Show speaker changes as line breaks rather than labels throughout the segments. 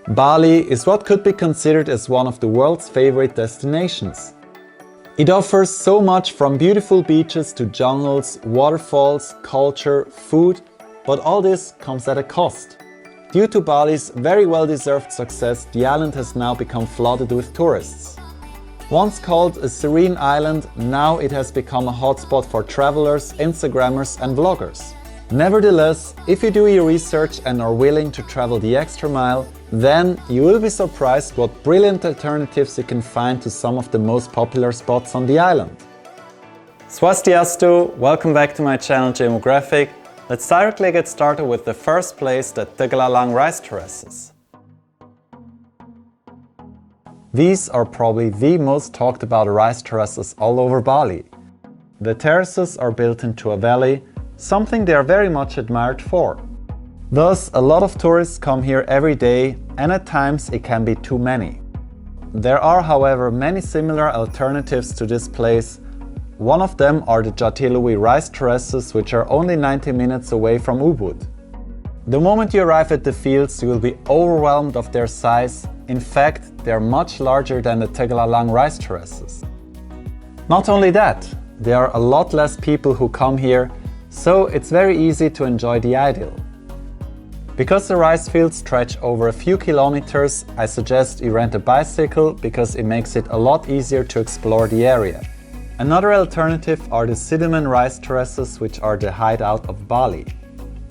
Bali is what could be considered as one of the world's favorite destinations. It offers so much from beautiful beaches to jungles, waterfalls, culture, food, but all this comes at a cost. Due to Bali's very well-deserved success, the island has now become flooded with tourists. Once called a serene island, now it has become a hotspot for travelers, Instagrammers and vloggers. Nevertheless, if you do your research and are willing to travel the extra mile, then you will be surprised what brilliant alternatives you can find to some of the most popular spots on the island. Swastiastu, welcome back to my channel Demographic. Let's directly get started with the first place, the Aling-Aling rice terraces. These are probably the most talked about rice terraces all over Bali. The terraces are built into a valley, something they are very much admired for. Thus, a lot of tourists come here every day, and at times it can be too many. There are, however, many similar alternatives to this place. One of them are the Jatiluwi rice terraces, which are only 90 minutes away from Ubud. The moment you arrive at the fields, you will be overwhelmed of their size. In fact, they are much larger than the Aling-Aling rice terraces. Not only that, there are a lot less people who come here, so it's very easy to enjoy the idyll. Because the rice fields stretch over a few kilometers, I suggest you rent a bicycle because it makes it a lot easier to explore the area. Another alternative are the cinnamon rice terraces, which are the hideout of Bali.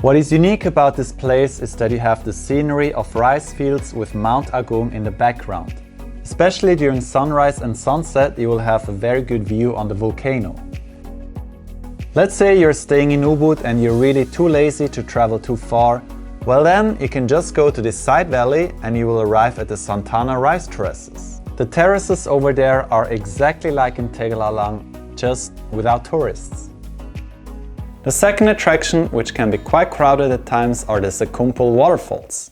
What is unique about this place is that you have the scenery of rice fields with Mount Agung in the background. Especially during sunrise and sunset, you will have a very good view on the volcano. Let's say you're staying in Ubud and you're really too lazy to travel too far. Well then, you can just go to this side valley and you will arrive at the Santana rice terraces. The terraces over there are exactly like in Aling-Aling, just without tourists. The second attraction, which can be quite crowded at times, are the Sekumpul waterfalls.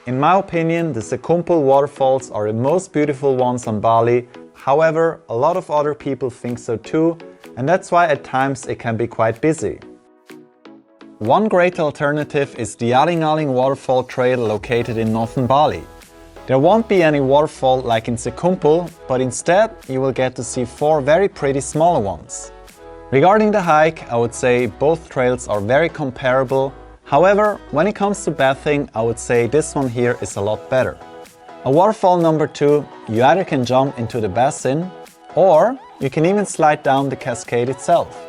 In my opinion, the Sekumpul waterfalls are the most beautiful ones on Bali. However, a lot of other people think so too, and that's why at times it can be quite busy. One great alternative is the Aling-Aling waterfall trail located in northern Bali. There won't be any waterfall like in Sekumpul, but instead you will get to see 4 very pretty smaller ones. Regarding the hike, I would say both trails are very comparable. However, when it comes to bathing, I would say this one here is a lot better. At waterfall number 2, you either can jump into the basin, or you can even slide down the cascade itself.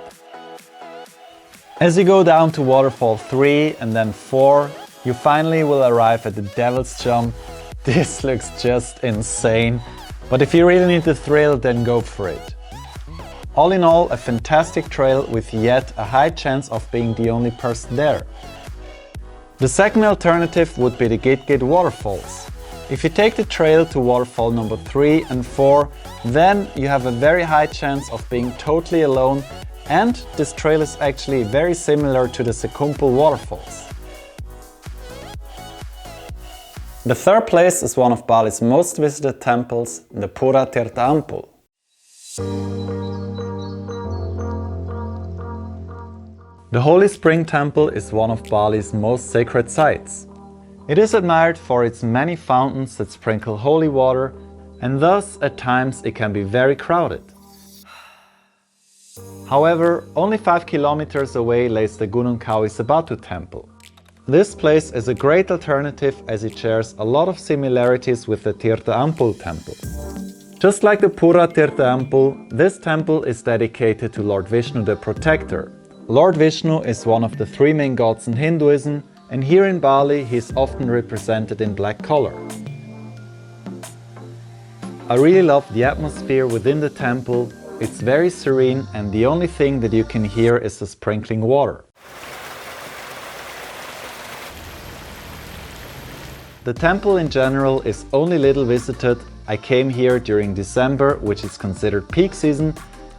As you go down to waterfall 3 and then 4, you finally will arrive at the Devil's Jump. This looks just insane, but if you really need the thrill, then go for it. All in all, a fantastic trail with yet a high chance of being the only person there. The second alternative would be the Git-Git waterfalls. If you take the trail to waterfall number 3 and 4, then you have a very high chance of being totally alone, and this trail is actually very similar to the Sekumpul waterfalls. The third place is one of Bali's most visited temples, the Pura Tirta Ampul. The Holy Spring Temple is one of Bali's most sacred sites. It is admired for its many fountains that sprinkle holy water, and thus at times it can be very crowded. However, only 5 kilometers away lays the Gunung Kawi Sebatu Temple. This place is a great alternative as it shares a lot of similarities with the Tirta Ampul temple. Just like the Pura Tirta Ampul, this temple is dedicated to Lord Vishnu the Protector. Lord Vishnu is one of the 3 main gods in Hinduism, and here in Bali he is often represented in black color. I really love the atmosphere within the temple. It's very serene, and the only thing that you can hear is the sprinkling water. The temple in general is only little visited. I came here during December, which is considered peak season,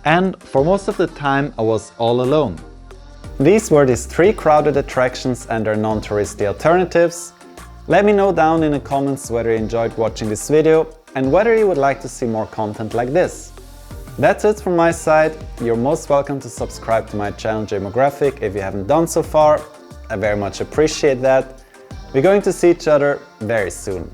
and for most of the time I was all alone. These were these 3 crowded attractions and their non-touristy alternatives. Let me know down in the comments whether you enjoyed watching this video and whether you would like to see more content like this. That's it from my side. You're most welcome to subscribe to my channel Demographic if you haven't done so far. I very much appreciate that. We're going to see each other very soon.